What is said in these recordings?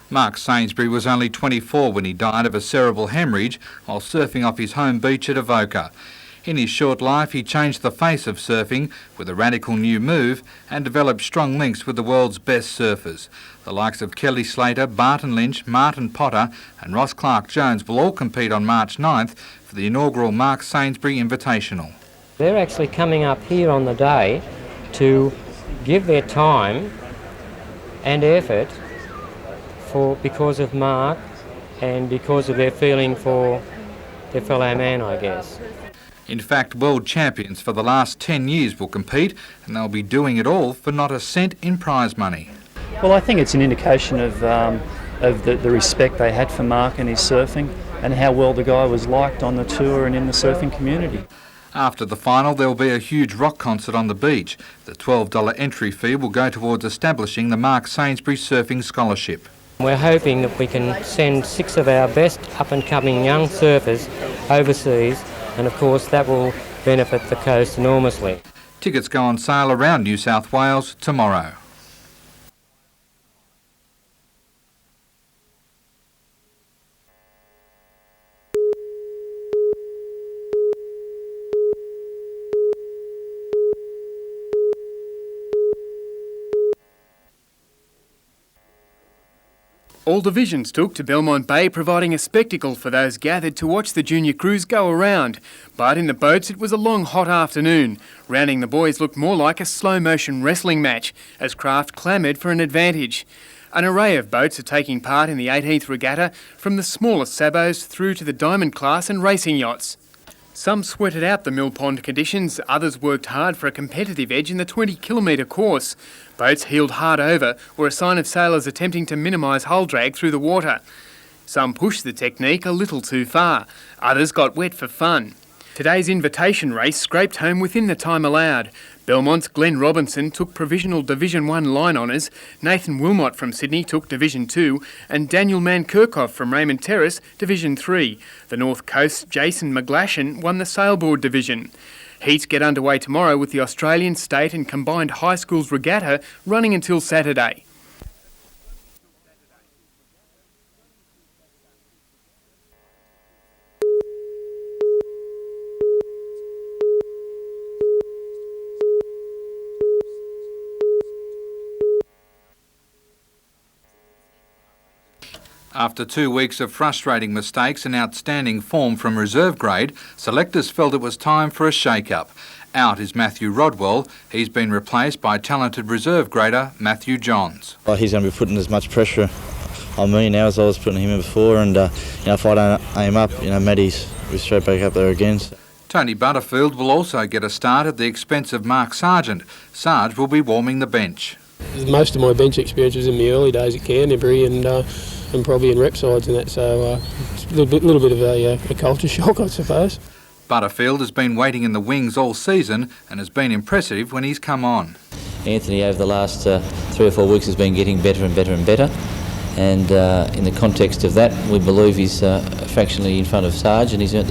Mark Sainsbury was only 24 when he died of a cerebral hemorrhage while surfing off his home beach at Avoca. In his short life, he changed the face of surfing with a radical new move and developed strong links with the world's best surfers. The likes of Kelly Slater, Barton Lynch, Martin Potter and Ross Clark-Jones will all compete on March 9th for the inaugural Mark Sainsbury Invitational. They're actually coming up here on the day to give their time and effort because of Mark and because of their feeling for their fellow man, I guess. In fact, world champions for the last 10 years will compete, and they'll be doing it all for not a cent in prize money. Well, I think it's an indication of the respect they had for Mark and his surfing and how well the guy was liked on the tour and in the surfing community. After the final, there will be a huge rock concert on the beach. The $12 entry fee will go towards establishing the Mark Sainsbury Surfing Scholarship. We're hoping that we can send 6 of our best up-and-coming young surfers overseas, and of course that will benefit the coast enormously. Tickets go on sale around New South Wales tomorrow. All divisions took to Belmont Bay, providing a spectacle for those gathered to watch the junior crews go around. But in the boats it was a long hot afternoon. Rounding the buoys looked more like a slow-motion wrestling match as craft clamoured for an advantage. An array of boats are taking part in the 18th regatta, from the smallest sabos through to the diamond class and racing yachts. Some sweated out the mill pond conditions, others worked hard for a competitive edge in the 20-kilometre course. Boats heeled hard over were a sign of sailors attempting to minimise hull drag through the water. Some pushed the technique a little too far, others got wet for fun. Today's invitation race scraped home within the time allowed. Belmont's Glenn Robinson took provisional Division 1 line honours, Nathan Wilmot from Sydney took Division 2 and Daniel Mankirkhoff from Raymond Terrace Division 3. The North Coast's Jason McGlashan won the sailboard division. Heats get underway tomorrow with the Australian, state and combined high schools regatta running until Saturday. After 2 weeks of frustrating mistakes and outstanding form from reserve grade, selectors felt it was time for a shake-up. Out is Matthew Rodwell. He's been replaced by talented reserve grader Matthew Johns. Well, he's going to be putting as much pressure on me now as I was putting him in before, and if I don't aim up, Matty's straight back up there again. So. Tony Butterfield will also get a start at the expense of Mark Sargent. Sarge will be warming the bench. Most of my bench experience was in the early days at Canterbury and probably in rep sides and that, so it's a little bit of a culture shock, I suppose. Butterfield has been waiting in the wings all season and has been impressive when he's come on. Anthony over the last 3 or 4 weeks has been getting better and better and better, and in the context of that we believe he's fractionally in front of Sarge and he's earned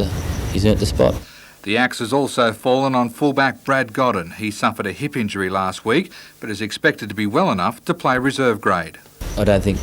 the spot. The axe has also fallen on fullback Brad Godden. He suffered a hip injury last week but is expected to be well enough to play reserve grade. I don't think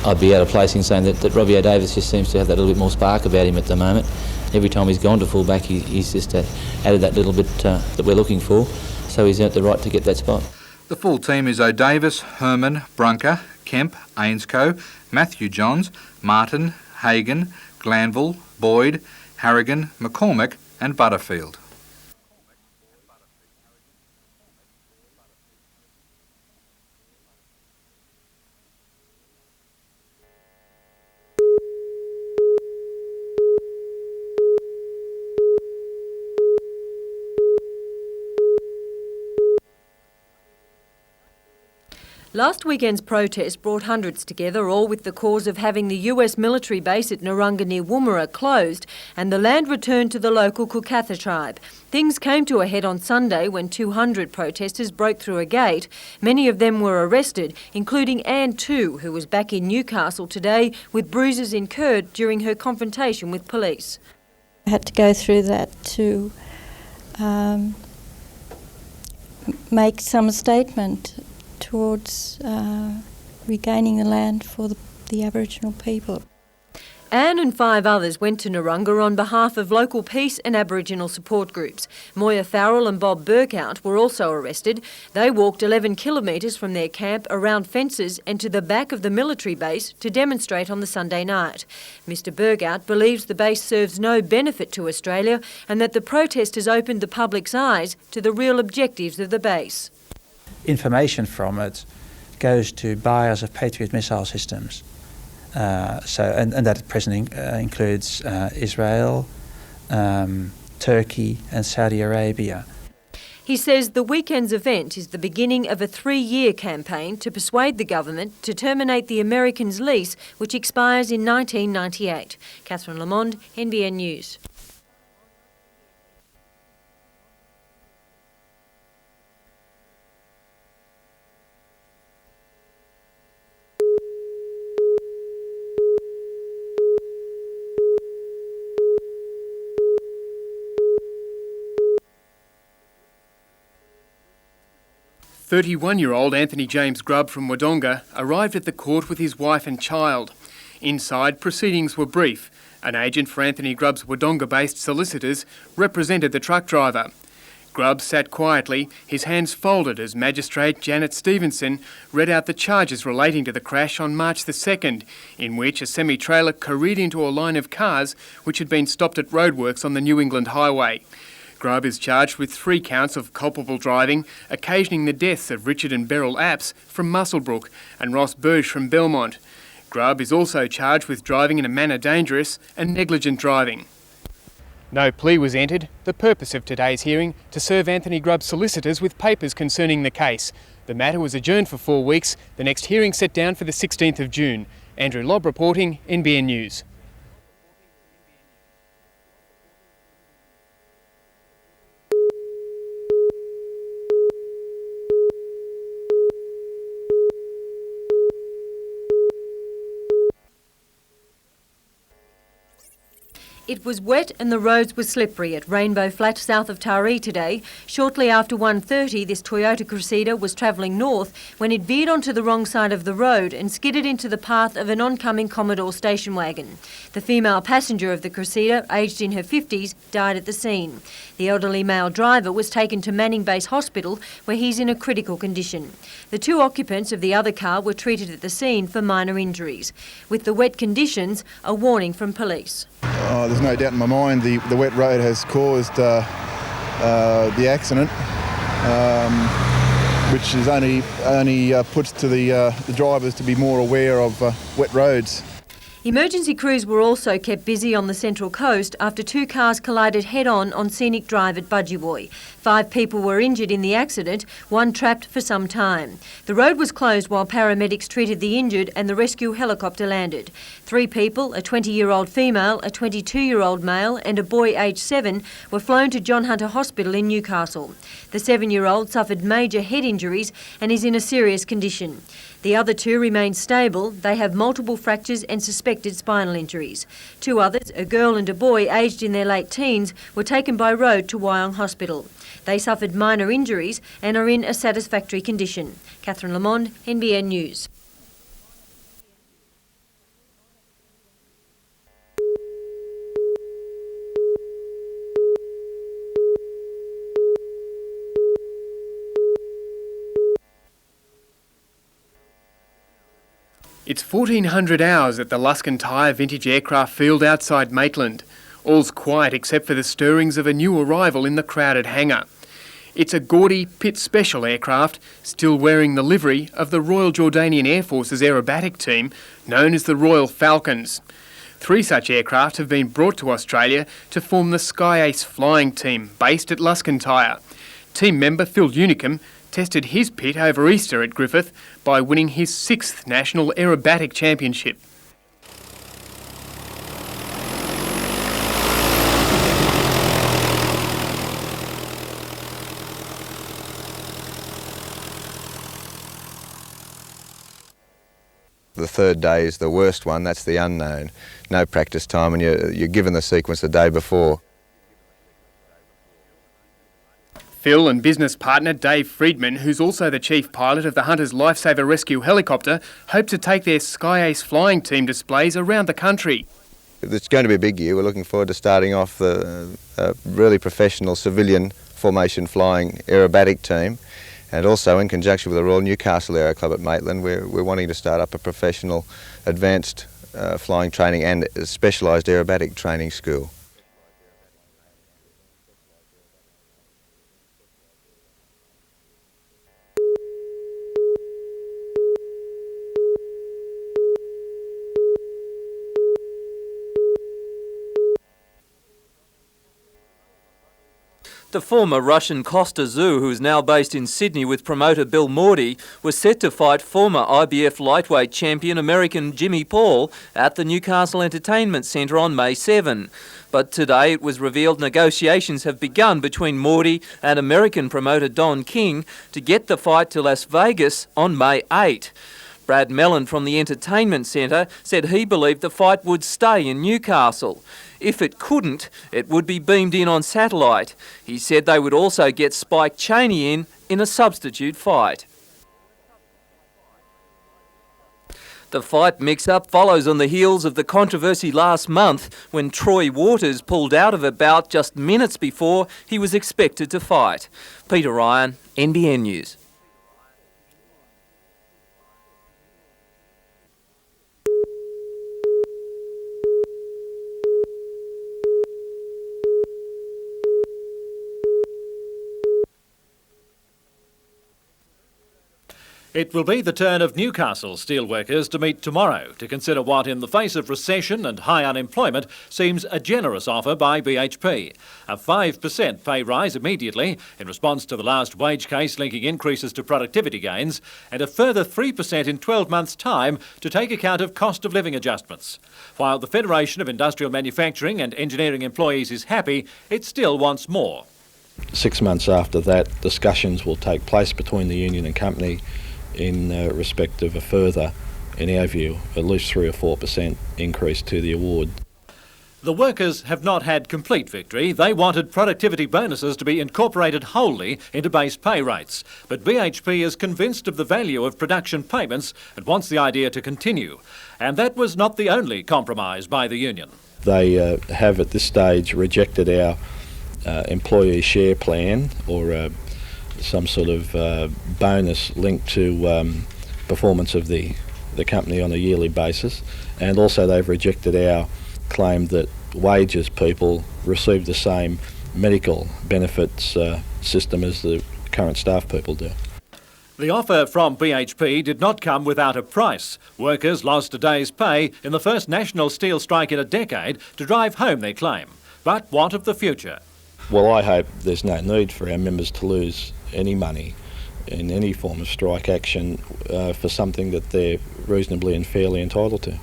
I'd be out of place in saying that Robbie O'Davis just seems to have that little bit more spark about him at the moment. Every time he's gone to fullback, he's just added that little bit that we're looking for, so he's earned the right to get that spot. The full team is O'Davis, Herman, Brunker, Kemp, Ainscoe, Matthew Johns, Martin, Hagan, Glanville, Boyd, Harrigan, McCormick and Butterfield. Last weekend's protest brought hundreds together, all with the cause of having the US military base at Narungga near Woomera closed and the land returned to the local Kukatha tribe. Things came to a head on Sunday when 200 protesters broke through a gate. Many of them were arrested, including Anne Tu, who was back in Newcastle today with bruises incurred during her confrontation with police. I had to go through that to make some statement towards regaining the land for the Aboriginal people. Anne and 5 others went to Narungga on behalf of local peace and Aboriginal support groups. Moya Farrell and Bob Burkout were also arrested. They walked 11 kilometres from their camp around fences and to the back of the military base to demonstrate on the Sunday night. Mr Burkout believes the base serves no benefit to Australia and that the protest has opened the public's eyes to the real objectives of the base. Information from it goes to buyers of Patriot missile systems. And that at present includes Israel, Turkey and Saudi Arabia. He says the weekend's event is the beginning of a 3-year campaign to persuade the government to terminate the Americans' lease, which expires in 1998. Catherine Lamond, NBN News. "31-year-old Anthony James Grubb from Wodonga arrived at the court with his wife and child. Inside, proceedings were brief. An agent for Anthony Grubb's Wodonga-based solicitors represented the truck driver. Grubb sat quietly, his hands folded as Magistrate Janet Stevenson read out the charges relating to the crash on March the 2nd, in which a semi-trailer careered into a line of cars which had been stopped at roadworks on the New England Highway. Grubb is charged with 3 counts of culpable driving, occasioning the deaths of Richard and Beryl Apps from Muswellbrook and Ross Burge from Belmont. Grubb is also charged with driving in a manner dangerous and negligent driving. No plea was entered. The purpose of today's hearing to serve Anthony Grubb's solicitors with papers concerning the case. The matter was adjourned for 4 weeks. The next hearing set down for the 16th of June. Andrew Lobb reporting, NBN News. It was wet and the roads were slippery at Rainbow Flat south of Taree today. Shortly after 1:30, this Toyota Crusader was travelling north when it veered onto the wrong side of the road and skidded into the path of an oncoming Commodore station wagon. The female passenger of the Crusader, aged in her 50s, died at the scene. The elderly male driver was taken to Manning Base Hospital where he's in a critical condition. The 2 occupants of the other car were treated at the scene for minor injuries. With the wet conditions, a warning from police. There's no doubt in my mind the wet road has caused the accident, which is only puts to the drivers to be more aware of wet roads. Emergency crews were also kept busy on the Central Coast after 2 cars collided head-on Scenic Drive at Budgewoi. 5 people were injured in the accident, 1 trapped for some time. The road was closed while paramedics treated the injured and the rescue helicopter landed. 3 people, a 20-year-old female, a 22-year-old male and a boy aged 7, were flown to John Hunter Hospital in Newcastle. The 7-year-old suffered major head injuries and is in a serious condition. The other 2 remain stable. They have multiple fractures and suspected spinal injuries. 2 others, a girl and a boy aged in their late teens, were taken by road to Wyong Hospital. They suffered minor injuries and are in a satisfactory condition. Catherine Lamond, NBN News. It's 1400 hours at the Luskin Tyre Vintage Aircraft Field outside Maitland. All's quiet except for the stirrings of a new arrival in the crowded hangar. It's a gaudy Pit Special aircraft, still wearing the livery of the Royal Jordanian Air Force's aerobatic team, known as the Royal Falcons. 3 such aircraft have been brought to Australia to form the Sky Ace flying team, based at Luskin Tyre. Team member Phil Unicum tested his pit over Easter at Griffith by winning his 6th National Aerobatic Championship. The 3rd day is the worst one, that's the unknown. No practice time and you're given the sequence the day before. Phil and business partner Dave Friedman, who's also the chief pilot of the Hunters Lifesaver Rescue helicopter, hope to take their Sky Ace flying team displays around the country. It's going to be a big year. We're looking forward to starting off the really professional civilian formation flying aerobatic team, and also in conjunction with the Royal Newcastle Aero Club at Maitland, we're wanting to start up a professional advanced flying training and a specialised aerobatic training school. The former Russian Costa Zoo, who is now based in Sydney with promoter Bill Mordy, was set to fight former IBF lightweight champion American Jimmy Paul at the Newcastle Entertainment Centre on May 7. But today it was revealed negotiations have begun between Mordy and American promoter Don King to get the fight to Las Vegas on May 8. Brad Mellon from the Entertainment Centre said he believed the fight would stay in Newcastle. If it couldn't, it would be beamed in on satellite. He said they would also get Spike Chaney in a substitute fight. The fight mix-up follows on the heels of the controversy last month when Troy Waters pulled out of a bout just minutes before he was expected to fight. Peter Ryan, NBN News. It will be the turn of Newcastle steelworkers to meet tomorrow to consider what, in the face of recession and high unemployment, seems a generous offer by BHP. A 5% pay rise immediately in response to the last wage case linking increases to productivity gains, and a further 3% in 12 months' time to take account of cost of living adjustments. While the Federation of Industrial Manufacturing and Engineering Employees is happy, it still wants more. 6 months after that, discussions will take place between the union and company in respect of a further, in our view, at least 3 or 4% increase to the award. The workers have not had complete victory. They wanted productivity bonuses to be incorporated wholly into base pay rates. But BHP is convinced of the value of production payments and wants the idea to continue. And that was not the only compromise by the union. They have at this stage rejected our employee share plan, or some sort of bonus linked to performance of the company on a yearly basis, and also they've rejected our claim that wages people receive the same medical benefits system as the current staff people do. The offer from BHP did not come without a price. Workers lost a day's pay in the first national steel strike in a decade to drive home their claim. But what of the future? Well, I hope there's no need for our members to lose any money in any form of strike action for something that they're reasonably and fairly entitled to.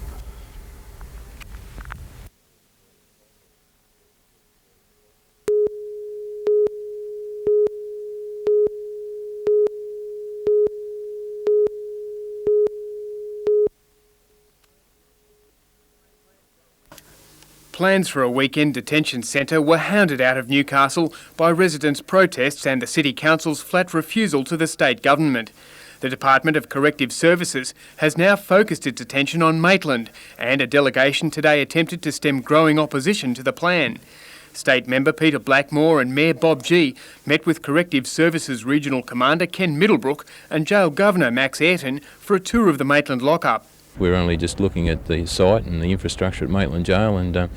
Plans for a weekend detention centre were hounded out of Newcastle by residents' protests and the City Council's flat refusal to the state government. The Department of Corrective Services has now focused its attention on Maitland, and a delegation today attempted to stem growing opposition to the plan. State member Peter Blackmore and Mayor Bob G met with Corrective Services Regional Commander Ken Middlebrook and Jail Governor Max Ayrton for a tour of the Maitland lockup. We're only just looking at the site and the infrastructure at Maitland Jail, and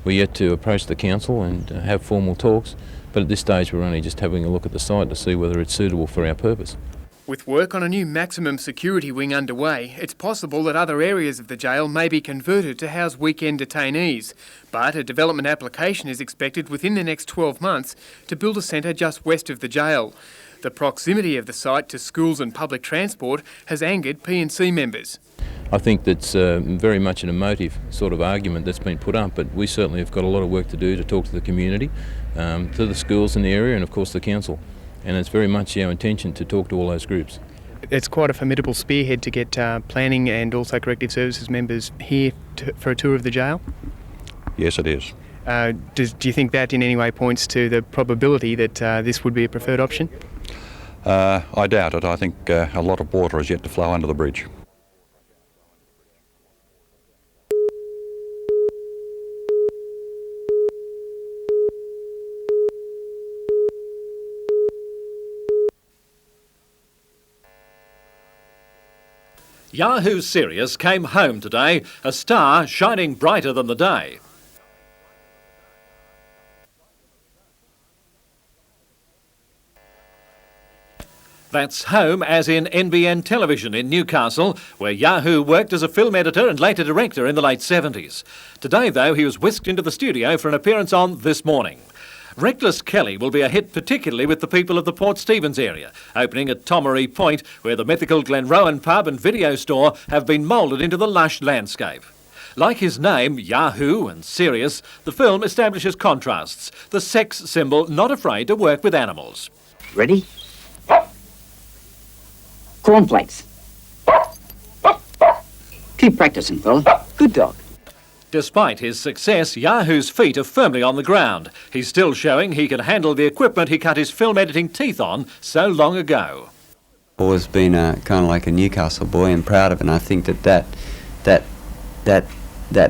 we're yet to approach the council and have formal talks, but at this stage we're only just having a look at the site to see whether it's suitable for our purpose. With work on a new maximum security wing underway, it's possible that other areas of the jail may be converted to house weekend detainees, but a development application is expected within the next 12 months to build a centre just west of the jail. The proximity of the site to schools and public transport has angered P&C members. I think that's very much an emotive sort of argument that's been put up, but we certainly have got a lot of work to do to talk to the community, to the schools in the area, and of course the council. And it's very much our intention to talk to all those groups. It's quite a formidable spearhead to get planning and also corrective services members here for a tour of the jail. Yes, it is. Do you think that in any way points to the probability that this would be a preferred option? I doubt it. I think a lot of water is yet to flow under the bridge. Yahoo Sirius came home today, a star shining brighter than the day. That's home as in NBN Television in Newcastle, where Yahoo worked as a film editor and later director in the late 70s. Today, though, he was whisked into the studio for an appearance on This Morning. Reckless Kelly will be a hit particularly with the people of the Port Stephens area, opening at Tomaree Point, where the mythical Glenrowan pub and video store have been moulded into the lush landscape. Like his name, Yahoo and Sirius, the film establishes contrasts, the sex symbol not afraid to work with animals. Ready? Cornflakes. Keep practicing, fella. Good dog. Despite his success, Yahoo's feet are firmly on the ground. He's still showing he can handle the equipment he cut his film editing teeth on so long ago. Always been kind of like a Newcastle boy and proud of it, and I think that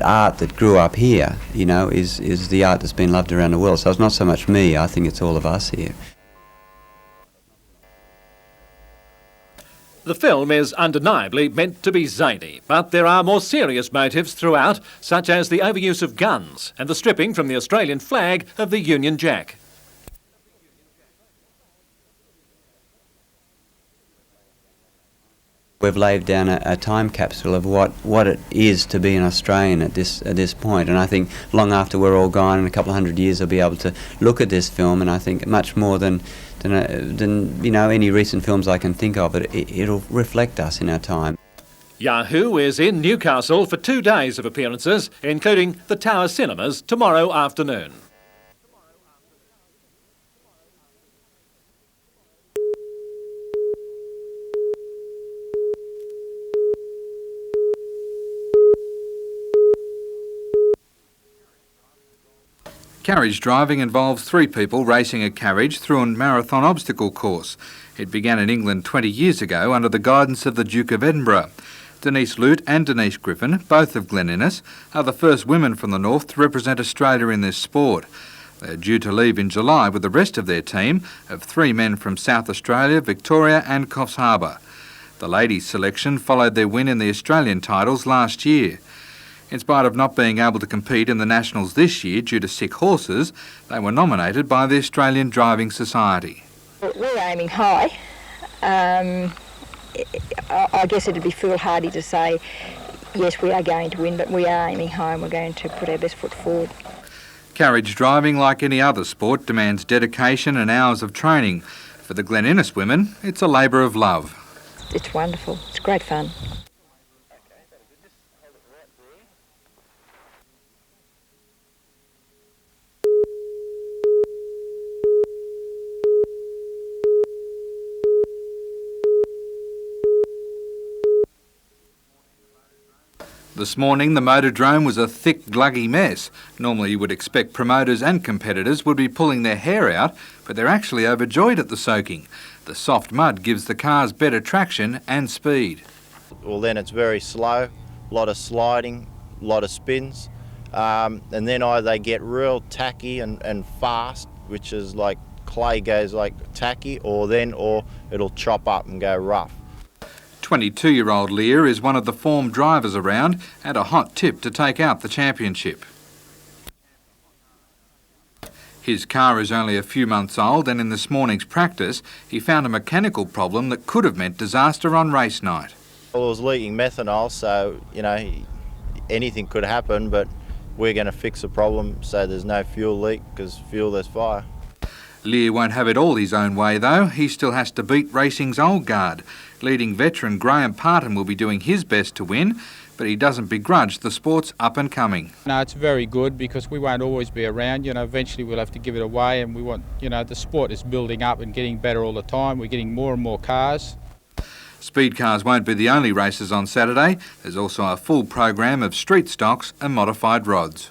art that grew up here, you know, is the art that's been loved around the world. So it's not so much me, I think it's all of us here. The film is undeniably meant to be zany, but there are more serious motives throughout, such as the overuse of guns and the stripping from the Australian flag of the Union Jack. We've laid down a time capsule of what it is to be an Australian at this point, and I think long after we're all gone, in a couple of 100 years, they'll be able to look at this film, and I think much more than you know any recent films I can think of, it'll reflect us in our time. Yahoo is in Newcastle for 2 days of appearances, including the Tower Cinemas tomorrow afternoon. Carriage driving involves 3 people racing a carriage through a marathon obstacle course. It began in England 20 years ago under the guidance of the Duke of Edinburgh. Denise Lute and Denise Griffin, both of Glen Innes, are the first women from the north to represent Australia in this sport. They're due to leave in July with the rest of their team of 3 men from South Australia, Victoria and Coffs Harbour. The ladies' selection followed their win in the Australian titles last year. In spite of not being able to compete in the Nationals this year due to sick horses, they were nominated by the Australian Driving Society. We're aiming high. I guess it'd be foolhardy to say, yes, we are going to win, but we are aiming high and we're going to put our best foot forward. Carriage driving, like any other sport, demands dedication and hours of training. For the Glen Innes women, it's a labour of love. It's wonderful. It's great fun. This morning, the motordrome was a thick, gluggy mess. Normally you would expect promoters and competitors would be pulling their hair out, but they're actually overjoyed at the soaking. The soft mud gives the cars better traction and speed. Well, then it's very slow, a lot of sliding, a lot of spins, and then either they get real tacky and fast, which is like clay goes like tacky, or it'll chop up and go rough. 22-year-old Lear is one of the form drivers around and a hot tip to take out the championship. His car is only a few months old, and in this morning's practice he found a mechanical problem that could have meant disaster on race night. Well, it was leaking methanol, so you know anything could happen, but we're going to fix the problem so there's no fuel leak, because fuel there's fire. Lear won't have it all his own way though. He still has to beat racing's old guard. Leading veteran Graham Parton will be doing his best to win, but he doesn't begrudge the sport's up and coming. No, it's very good because we won't always be around. You know, eventually we'll have to give it away, and we want, you know, the sport is building up and getting better all the time. We're getting more and more cars. Speed cars won't be the only races on Saturday. There's also a full program of street stocks and modified rods.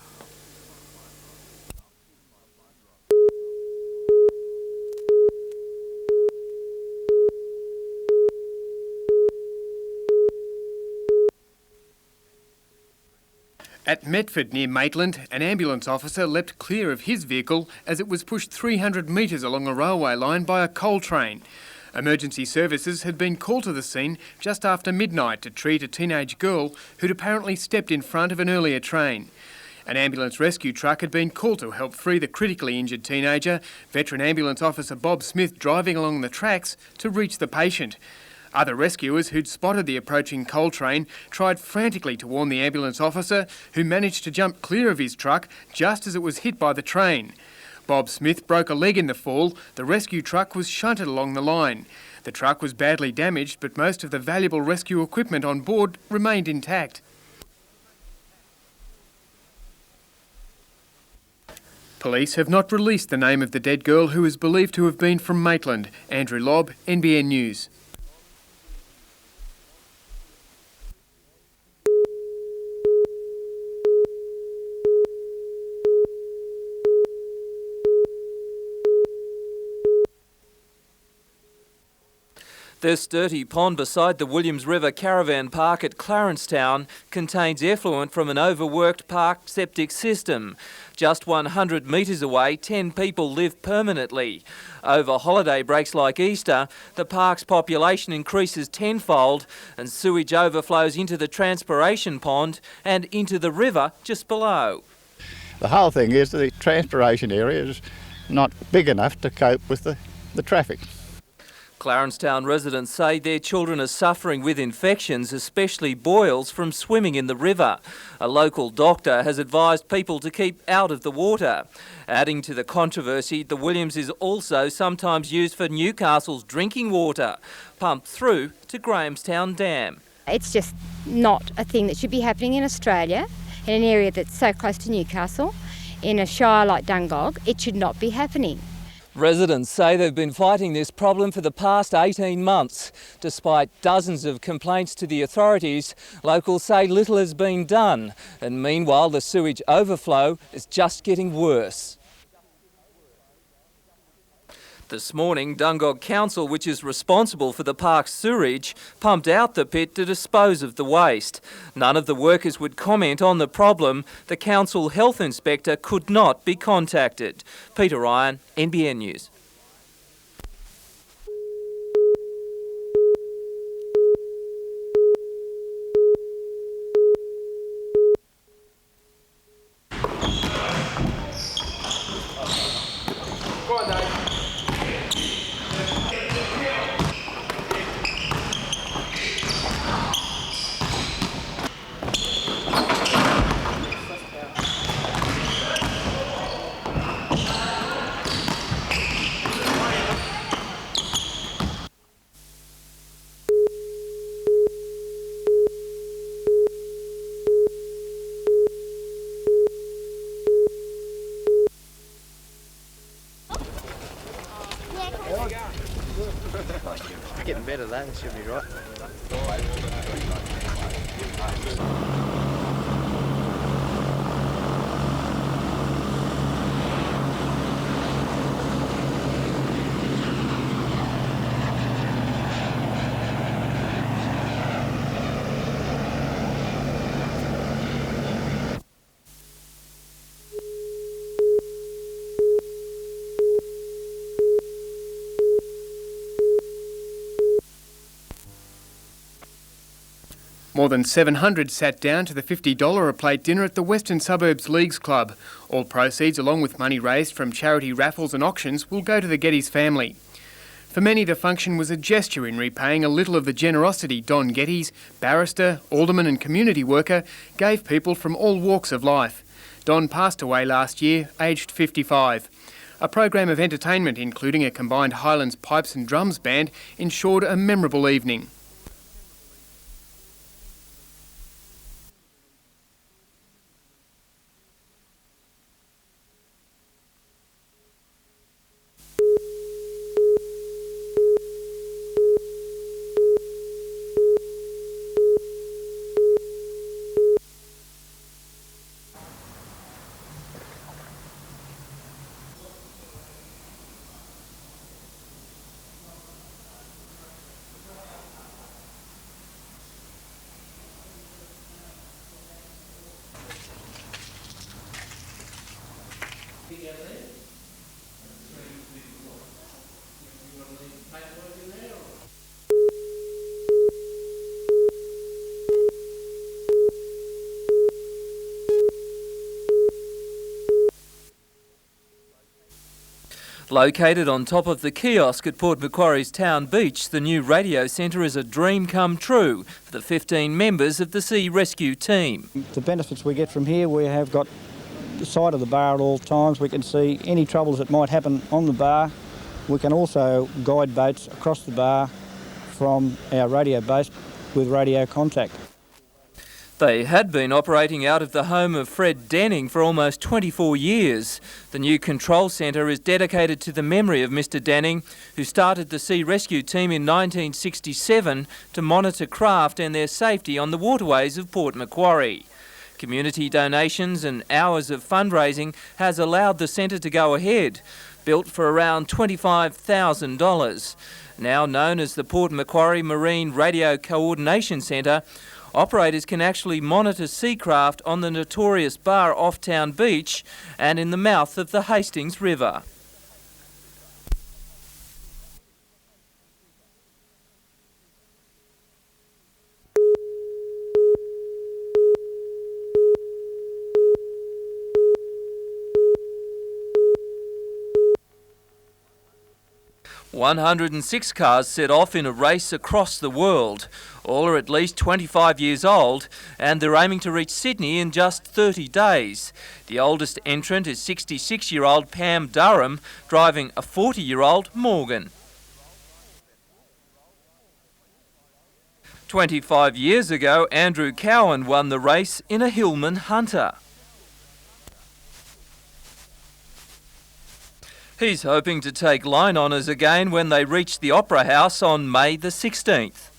At Metford near Maitland, an ambulance officer leapt clear of his vehicle as it was pushed 300 metres along a railway line by a coal train. Emergency services had been called to the scene just after midnight to treat a teenage girl who'd apparently stepped in front of an earlier train. An ambulance rescue truck had been called to help free the critically injured teenager, veteran ambulance officer Bob Smith driving along the tracks to reach the patient. Other rescuers who'd spotted the approaching coal train tried frantically to warn the ambulance officer, who managed to jump clear of his truck just as it was hit by the train. Bob Smith broke a leg in the fall. The rescue truck was shunted along the line. The truck was badly damaged, but most of the valuable rescue equipment on board remained intact. Police have not released the name of the dead girl, who is believed to have been from Maitland. Andrew Lobb, NBN News. This dirty pond beside the Williams River Caravan Park at Clarencetown contains effluent from an overworked park septic system. Just 100 metres away, 10 people live permanently. Over holiday breaks like Easter, the park's population increases tenfold and sewage overflows into the transpiration pond and into the river just below. The whole thing is the transpiration area is not big enough to cope with the traffic. Clarencetown residents say their children are suffering with infections, especially boils, from swimming in the river. A local doctor has advised people to keep out of the water. Adding to the controversy, the Williams is also sometimes used for Newcastle's drinking water, pumped through to Grahamstown Dam. It's just not a thing that should be happening in Australia, in an area that's so close to Newcastle, in a shire like Dungog. It should not be happening. Residents say they've been fighting this problem for the past 18 months. Despite dozens of complaints to the authorities, locals say little has been done, and meanwhile the sewage overflow is just getting worse. This morning, Dungog Council, which is responsible for the park's sewerage, pumped out the pit to dispose of the waste. None of the workers would comment on the problem. The council health inspector could not be contacted. Peter Ryan, NBN News. Getting better though, it should be right. More than 700 sat down to the $50 a plate dinner at the Western Suburbs Leagues Club. All proceeds, along with money raised from charity raffles and auctions, will go to the Geddes family. For many, the function was a gesture in repaying a little of the generosity Don Geddes, barrister, alderman and community worker, gave people from all walks of life. Don passed away last year, aged 55. A program of entertainment, including a combined Highlands pipes and drums band, ensured a memorable evening. Located on top of the kiosk at Port Macquarie's Town Beach, the new radio centre is a dream come true for the 15 members of the Sea Rescue team. The benefits we get from here, we have got the side of the bar at all times. We can see any troubles that might happen on the bar. We can also guide boats across the bar from our radio base with radio contact. They had been operating out of the home of Fred Denning for almost 24 years. The new control centre is dedicated to the memory of Mr Denning, who started the Sea Rescue team in 1967 to monitor craft and their safety on the waterways of Port Macquarie. Community donations and hours of fundraising has allowed the centre to go ahead, built for around $25,000. Now known as the Port Macquarie Marine Radio Coordination Centre, operators can actually monitor seacraft on the notorious bar off Town Beach and in the mouth of the Hastings River. "106 cars set off in a race across the world. All are at least 25 years old and they're aiming to reach Sydney in just 30 days. The oldest entrant is 66-year-old Pam Durham, driving a 40-year-old Morgan. 25 years ago, Andrew Cowan won the race in a Hillman Hunter. He's hoping to take line honours again when they reach the Opera House on May the 16th.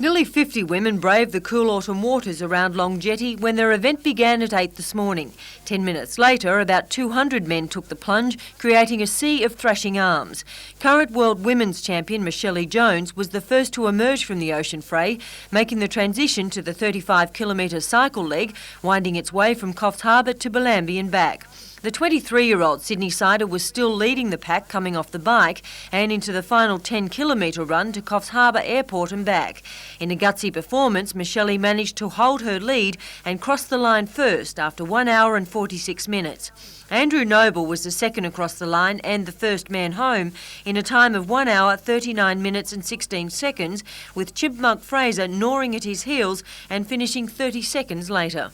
Nearly 50 women braved the cool autumn waters around Long Jetty when their event began at 8 this morning. 10 minutes later, about 200 men took the plunge, creating a sea of thrashing arms. Current world women's champion Michelle Jones was the first to emerge from the ocean fray, making the transition to the 35-kilometre cycle leg, winding its way from Coffs Harbour to Bellambi and back. The 23-year-old Sydney-sider was still leading the pack coming off the bike and into the final 10-kilometre run to Coffs Harbour Airport and back. In a gutsy performance, Michelle managed to hold her lead and cross the line first after 1 hour and 46 minutes. Andrew Noble was the second across the line and the first man home in a time of 1 hour, 39 minutes and 16 seconds, with Chipmunk Fraser gnawing at his heels and finishing 30 seconds later.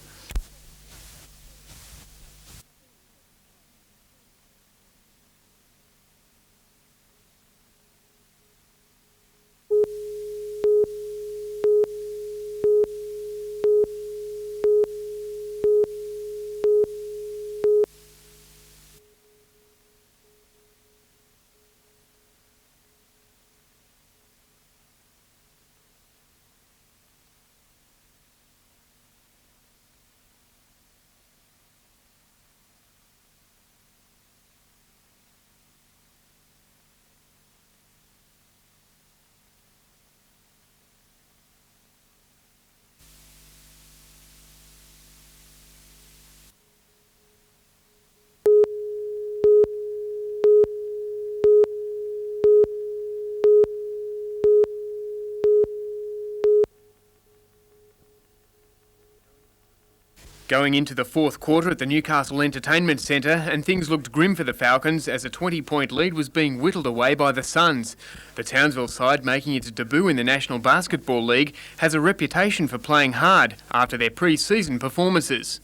Going into the fourth quarter at the Newcastle Entertainment Centre, and things looked grim for the Falcons as a 20-point lead was being whittled away by the Suns. The Townsville side, making its debut in the National Basketball League, has a reputation for playing hard after their pre-season performances.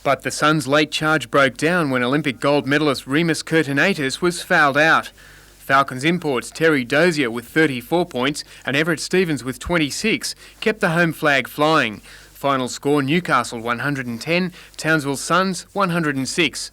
But the Suns' late charge broke down when Olympic gold medalist Remus Kurtinatis was fouled out. Falcons imports Terry Dozier with 34 points and Everett Stevens with 26 kept the home flag flying. Final score: Newcastle 110, Townsville Suns 106.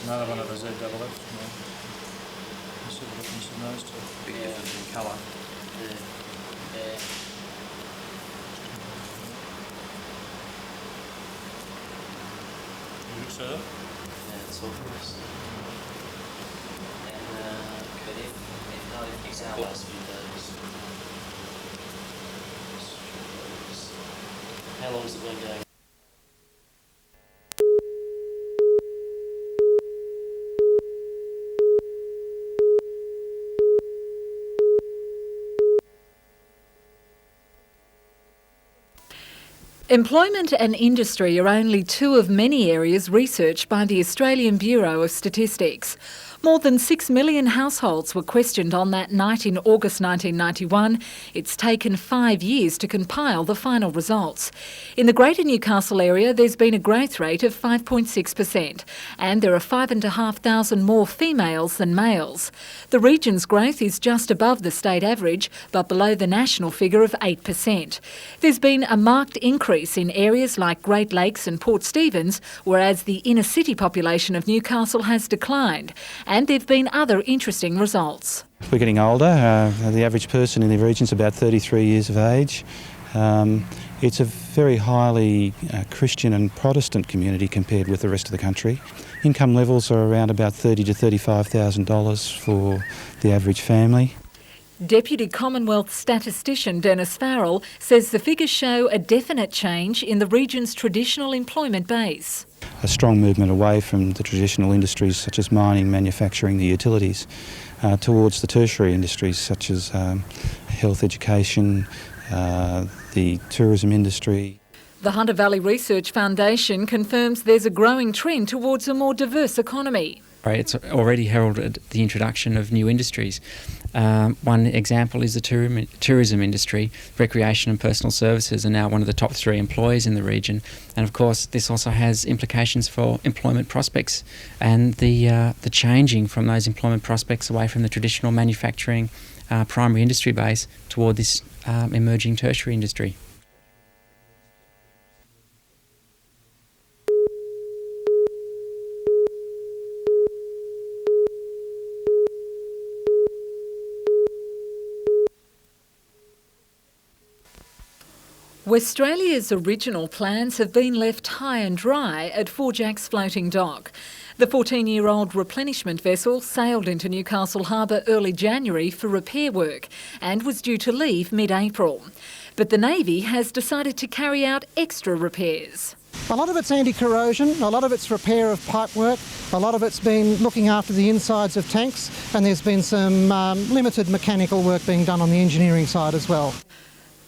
It's another one of the ZFFs. Let's see what happens in those two. Big difference in colour. Yeah. You look so? Yeah, it's all good. And but if not, if it's our last few days. How long has it been going? Employment and industry are only two of many areas researched by the Australian Bureau of Statistics. More than 6 million households were questioned on that night in August 1991. It's taken 5 years to compile the final results. In the Greater Newcastle area, there's been a growth rate of 5.6%, and there are 5,500 more females than males. The region's growth is just above the state average, but below the national figure of 8%. There's been a marked increase in areas like Great Lakes and Port Stephens, whereas the inner city population of Newcastle has declined. And there have been other interesting results. We're getting older. The average person in the region is about 33 years of age. It's a very highly Christian and Protestant community compared with the rest of the country. Income levels are around about $30,000 to $35,000 for the average family. Deputy Commonwealth statistician Dennis Farrell says the figures show a definite change in the region's traditional employment base. A strong movement away from the traditional industries such as mining, manufacturing, the utilities, towards the tertiary industries such as health, education, the tourism industry. The Hunter Valley Research Foundation confirms there's a growing trend towards a more diverse economy. It's already heralded the introduction of new industries. One example is the tourism industry. Recreation and personal services are now one of the top 3 employers in the region. And of course, this also has implications for employment prospects and the changing from those employment prospects away from the traditional manufacturing primary industry base toward this emerging tertiary industry. Westralia's original plans have been left high and dry at Four Jacks floating dock. The 14-year-old replenishment vessel sailed into Newcastle Harbour early January for repair work and was due to leave mid-April. But the Navy has decided to carry out extra repairs. A lot of it's anti-corrosion, a lot of it's repair of pipework, a lot of it's been looking after the insides of tanks, and there's been some limited mechanical work being done on the engineering side as well.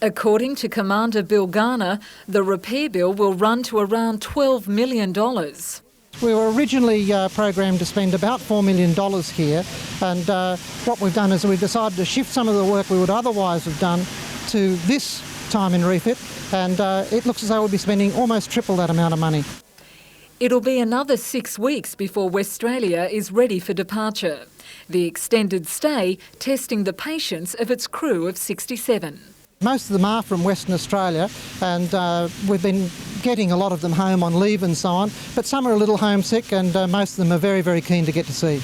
According to Commander Bill Garner, the repair bill will run to around $12 million. We were originally programmed to spend about $4 million here, and what we've done is we've decided to shift some of the work we would otherwise have done to this time in refit, and it looks as though we'll be spending almost triple that amount of money. It'll be another 6 weeks before Westralia is ready for departure. The extended stay testing the patience of its crew of 67. Most of them are from Western Australia, and we've been getting a lot of them home on leave and so on, but some are a little homesick, and most of them are very, very keen to get to sea.